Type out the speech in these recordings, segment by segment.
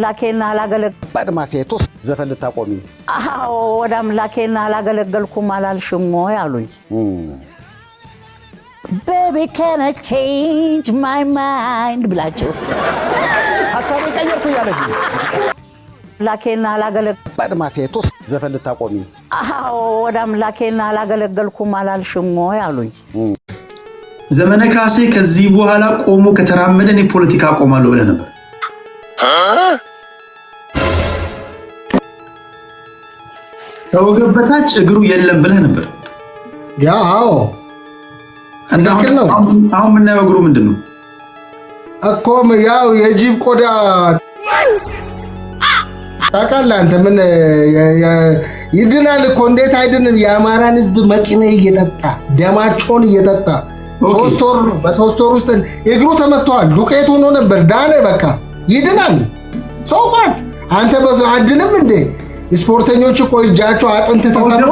ላኬና አላገለግ ባድማፌቱስ ዘፈን ልታቆሚ አዎ ወዳም ላኬና አላገለገልኩም አላልሽም ወይ አሉኝ Baby can I change my mind ብላችሁስ ሐሳብ ቀየርኩ ያለሽ ላኬና አላገለግ ባድማፌቱስ ዘፈን ልታቆሚ አዎ ወዳም ላኬና አላገለገልኩም አላልሽም ወይ አሉኝ ዘመነ ካሴ ከዚህ በኋላ ቆሞ ከተራመደን የፖለቲካ ቆማለሁ ብለህ ነበር ተወገበታች እግሩ የለም ብለህ ነበር ያው አሁን ምናየው እግሩ ምንድነው አቆም ያው የጂብ ቆዳ ታውቃለህ አንተ ምን ይድናል እኮ እንዴት አይድንም የአማራን ህዝብ መቂኔ እየጠጣ ደማቸውን እየጠጣ ሶስት ወር ነው በሶስት ወር ውስጥ እግሩ ተመቷል ዱቄት ሆኖ ነበር ዳነ በቃ ይድናል ሶፋት አንተ በዛ አድንም እንዴ ስፖርተኞች እኮ እጃቸው አጥንት ተሰብሮ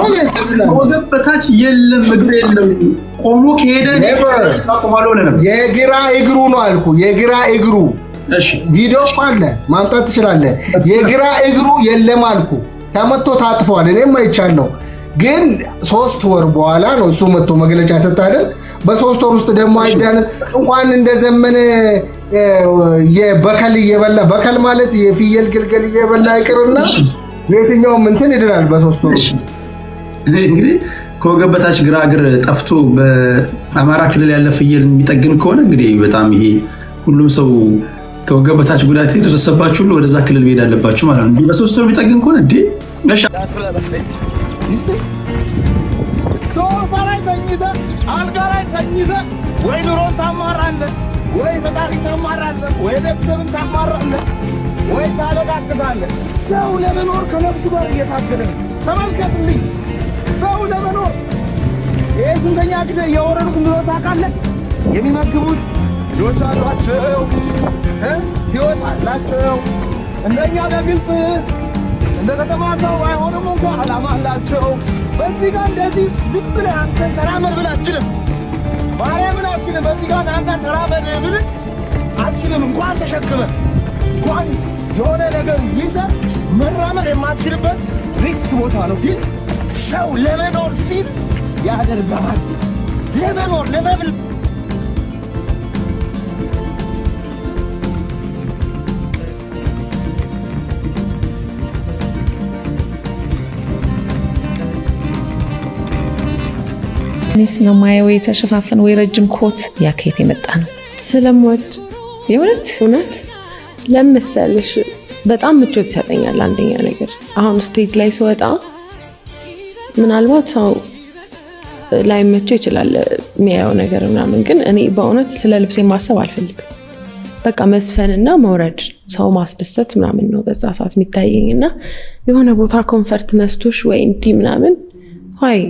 ወገበታች የለም እግሩ የለም ቆሞ ከሄደ ቆማለሁ ለነበር የግራ እግሩ ነው አልኩ የግራ እግሩ እሺ ቪዲዮ አለ ማምጣት ትችላለህ የግራ እግሩ የለም አልኩ ተመቶ ታጥፏል እኔም አይቻለሁ ግን 3 ወር በኋላ ነው እሱ መጥቶ መግለጫ ሰጣ አይደል በ3 ወር ውስጥ ደግሞ አይዳን እንኳን እንደዘመነ የበከል እየበላ በከል ማለት የፍየል ግልገል እየበላ አይቀርና የትኛው እንትን ይደራል በ3 ወር ውስጥ እንግዲህ ከወገበታች ግራግር ጠፍቶ በአማራ ክልል ያለ ፍየል የሚጠግን ከሆነ እንግዲህ በጣም ይሄ ሁሉም ሰው ከወገበታች ጉዳት የደረሰባችሁ ሁሉ ወደዛ ክልል መሄድ አለባችሁ ማለት ነው በ3 ወር የሚጠግን ከሆነ እንዴ እሺ ሶፋ ላይ ተኝተህ አልጋ ላይ ተኝተህ ወይ ኑሮን ታማራለህ ወይ ፈጣሪ ታማራለህ ወይ ቤተሰብን ታማራለህ ወይ ታለቃቅሳለህ ሰው ለመኖር ከነፍሱ ጋር እየታገለ ተመልከትልኝ ሰው ለመኖር ይሄ ስንተኛ ጊዜ የወረድኩ ኑሮ ታውቃለህ የሚመግቡት ልጆች አሏቸው ህይወት አላቸው እንደኛ በግልጽ እንደ ከተማ ሰው አይሆንም እንኳን ዓላማ አላቸው በዚህ ጋር እንደዚህ ዝም ብለህ አንተ ተራመድ ብለህ አትችልም ማርያምን አትችልም በዚህ ጋር አንተ ተራመድ ብለህ አትችልም እንኳን ተሸክመህ እንኳን የሆነ ነገር ይዘህ መራመድ የማትችልበት ሪስክ ቦታ ነው ግን ሰው ለመኖር ሲል ያደርጋል ለመኖር ለመብል እኔስ ነው ማየው የተሸፋፈነ ወይ ረጅም ኮት ያከየት የመጣ ነው ስለምወድ የእውነት ለምሳሌሽ በጣም ምቾት ይሰጠኛል አንደኛ ነገር አሁን ስቴጅ ላይ ስወጣ ምናልባት ሰው ላይ መጥቶ ይችላል የሚያየው ነገር ምናምን ግን እኔ በእውነት ስለ ልብሴ ማሰብ አልፈልግም በቃ መስፈንና መውረድ ሰው ማስደሰት ምናምን ነው በዛ ሰዓት የሚታየኝና የሆነ ቦታ ኮምፈርት ነስቶሽ ወይ እንዲ ምናምን ሆይ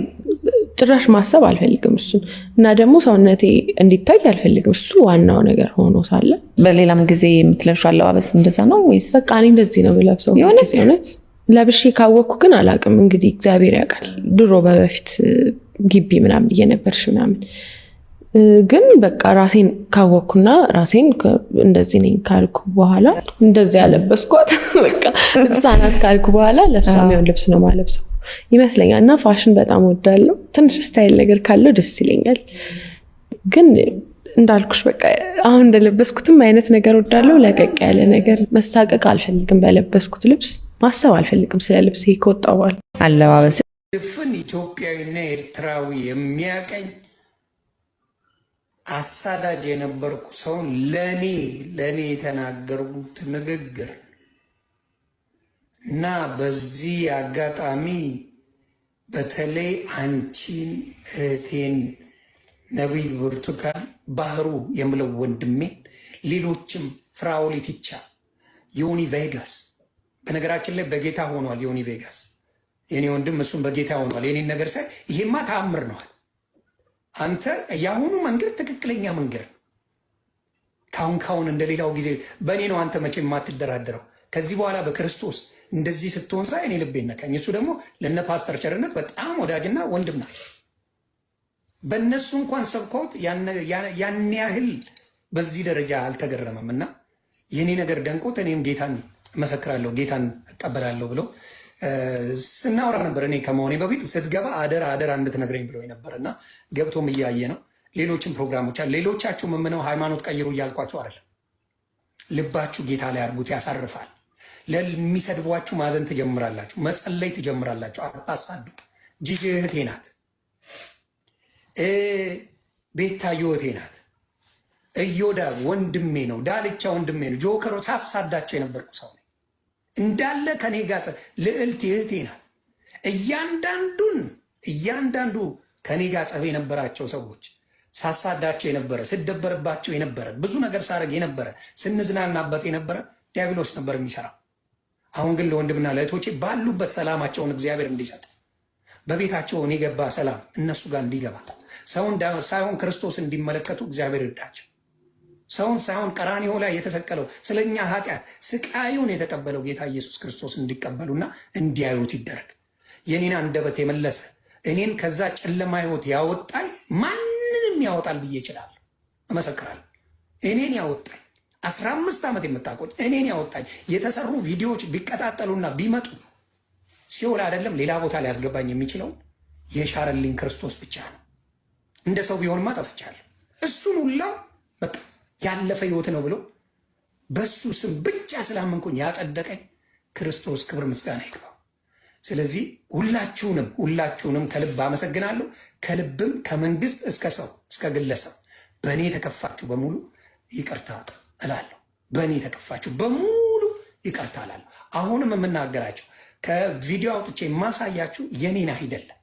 ጭራሽ ማሰብ አልፈልግም እሱን እና ደግሞ ሰውነቴ እንዲታይ አልፈልግም እሱ ዋናው ነገር ሆኖ ሳለ በሌላም ጊዜ የምትለብሽው አለባበስ እንደዛ ነው ወይስ በቃ እኔ እንደዚህ ነው የምለብሰው የእውነት ለብሼ ካወቅኩ ግን አላቅም እንግዲህ እግዚአብሔር ያውቃል ድሮ በፊት ግቢ ምናምን እየነበርሽ ምናምን ግን በቃ ራሴን ካወቅኩና ራሴን እንደዚህ ነኝ ካልኩ በኋላ እንደዚህ ያለበስኳት በቃ ህፃናት ካልኩ በኋላ ለሷም ያው ልብስ ነው ማለብሰው ይመስለኛል እና ፋሽን በጣም ወዳለሁ ትንሽ ስታይል ነገር ካለው ደስ ይለኛል ግን እንዳልኩሽ በቃ አሁን እንደለበስኩትም አይነት ነገር ወዳለሁ ለቀቅ ያለ ነገር መሳቀቅ አልፈልግም በለበስኩት ልብስ ማሰብ አልፈልግም ስለ ልብስ ይቆጣው አለባበስ ፍን ኢትዮጵያዊና ኤርትራዊ የሚያቀኝ አሳዳጅ የነበርኩ ሰው ለኔ የተናገሩት ንግግር እና በዚህ አጋጣሚ በተለይ አንቺን እህቴን ነብይ ብርቱካን ባህሩ የምለው ወንድሜ ሌሎችም ፍራውሊቲቻ ዮኒ ቬጋስ በነገራችን ላይ በጌታ ሆኗል ዮኒ ቬጋስ የኔ ወንድም እሱም በጌታ ሆኗል የኔን ነገር ሳይ ይሄማ ተአምር ነው አንተ ያሁኑ መንገድ ትክክለኛ መንገድ ነው ካሁን እንደሌላው ጊዜ በእኔ ነው አንተ መቼ የማትደራደረው ከዚህ በኋላ በክርስቶስ እንደዚህ ስትሆን ሳይ እኔ ልቤ ነካኝ እሱ ደግሞ ለነ ፓስተር ቸርነት በጣም ወዳጅና ወንድም ነው በእነሱ እንኳን ሰብከውት ያን ያህል በዚህ ደረጃ አልተገረመም እና የኔ ነገር ደንቆት እኔም ጌታን እመሰክራለሁ ጌታን እቀበላለሁ ብሎ ስናወራ ነበር። እኔ ከመሆኔ በፊት ስትገባ አደራ እንድትነግረኝ ብሎ ነበር እና ገብቶም እያየ ነው። ሌሎችም ፕሮግራሞች አሉ። ሌሎቻችሁ የምነው ሃይማኖት ቀይሩ እያልኳችሁ አይደለም። ልባችሁ ጌታ ላይ አድርጉት፣ ያሳርፋል። ለሚሰድቧችሁ ማዘን ትጀምራላችሁ፣ መጸለይ ትጀምራላችሁ። አታሳዱ። ጂጂ እህቴ ናት፣ ቤታዮ እህቴ ናት፣ እዮዳ ወንድሜ ነው፣ ዳልቻ ወንድሜ ነው። ጆከሮ ሳሳዳቸው የነበርኩ ሰው ነኝ እንዳለ ከኔ ጋር ልዕልት እህቴ ናት። እያንዳንዱ ከኔ ጋር ጸብ የነበራቸው ሰዎች ሳሳዳቸው የነበረ ስደበርባቸው የነበረ ብዙ ነገር ሳረግ የነበረ ስንዝናናበት የነበረ ዲያብሎስ ነበር የሚሰራው። አሁን ግን ለወንድምና ለእህቶቼ ባሉበት ሰላማቸውን እግዚአብሔር እንዲሰጥ በቤታቸውን የገባ ሰላም እነሱ ጋር እንዲገባ ሰውን ሳይሆን ክርስቶስ እንዲመለከቱ እግዚአብሔር ይርዳቸው። ሰውን ሳይሆን ቀራንዮ ላይ የተሰቀለው ስለኛ ኃጢአት ስቃዩን የተቀበለው ጌታ ኢየሱስ ክርስቶስ እንዲቀበሉና እንዲያዩት ይደረግ። የኔን አንደበት የመለሰ እኔን ከዛ ጨለማ ህይወት ያወጣኝ ማንንም ያወጣል ብዬ እችላለሁ፣ እመሰክራለሁ። እኔን ያወጣኝ 15 ዓመት የምታቆጭ እኔን ያወጣኝ የተሰሩ ቪዲዮዎች ቢቀጣጠሉና ቢመጡ ሲኦል አይደለም ሌላ ቦታ ሊያስገባኝ የሚችለው የሻረልኝ ክርስቶስ ብቻ ነው። እንደ ሰው ቢሆንማ ጠፍቻለሁ። እሱን ሁላ በቃ ያለፈ ህይወት ነው ብሎ በሱ ስም ብቻ ስላመንኩኝ ያጸደቀኝ ክርስቶስ ክብር ምስጋና ይግባው። ስለዚህ ሁላችሁንም ከልብ አመሰግናለሁ። ከልብም ከመንግስት እስከ ሰው እስከ ግለሰብ በእኔ የተከፋችሁ በሙሉ ይቅርታ እላለሁ። በእኔ የተከፋችሁ በሙሉ ይቅርታ እላለሁ። አሁንም የምናገራቸው ከቪዲዮ አውጥቼ የማሳያችሁ የኔን አይደለም፣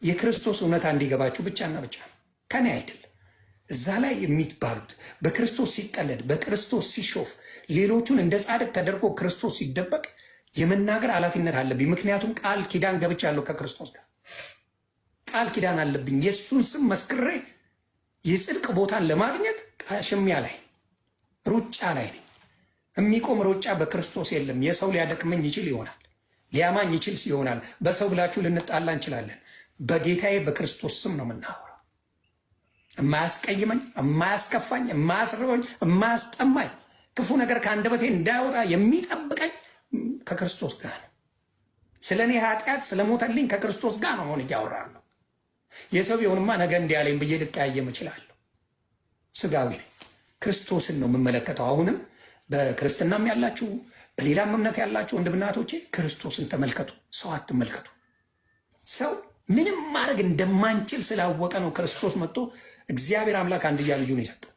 የክርስቶስ እውነታ እንዲገባችሁ ብቻና ብቻ ነው፣ ከኔ አይደለም። እዛ ላይ የሚባሉት በክርስቶስ ሲቀለድ በክርስቶስ ሲሾፍ ሌሎቹን እንደ ጻድቅ ተደርጎ ክርስቶስ ሲደበቅ የመናገር ኃላፊነት አለብኝ። ምክንያቱም ቃል ኪዳን ገብቻለሁ ከክርስቶስ ጋር ቃል ኪዳን አለብኝ። የእሱን ስም መስክሬ የጽድቅ ቦታን ለማግኘት ሽሚያ ላይ ሩጫ ላይ ነኝ። የሚቆም ሩጫ በክርስቶስ የለም። የሰው ሊያደክመኝ ይችል ይሆናል፣ ሊያማኝ ይችል ይሆናል። በሰው ብላችሁ ልንጣላ እንችላለን። በጌታዬ በክርስቶስ ስም ነው የምናወራው። የማያስቀይመኝ፣ የማያስከፋኝ፣ የማያስርበኝ፣ የማያስጠማኝ ክፉ ነገር ከአንደበቴ እንዳይወጣ የሚጠብቀኝ ከክርስቶስ ጋር ነው። ስለ እኔ ኃጢአት ስለሞተልኝ ከክርስቶስ ጋር ነው ሆን እያወራለሁ። የሰው ቢሆንማ ነገ እንዲያለኝ ብዬ ልቀያየም እችላለሁ። ስጋዊ ነኝ። ክርስቶስን ነው የምመለከተው። አሁንም በክርስትናም ያላችሁ በሌላም እምነት ያላችሁ ወንድምናቶቼ ክርስቶስን ተመልከቱ፣ ሰው አትመልከቱ። ሰው ምንም ማድረግ እንደማንችል ስላወቀ ነው ክርስቶስ መጥቶ እግዚአብሔር አምላክ አንድያ ልጁን የሰጠው።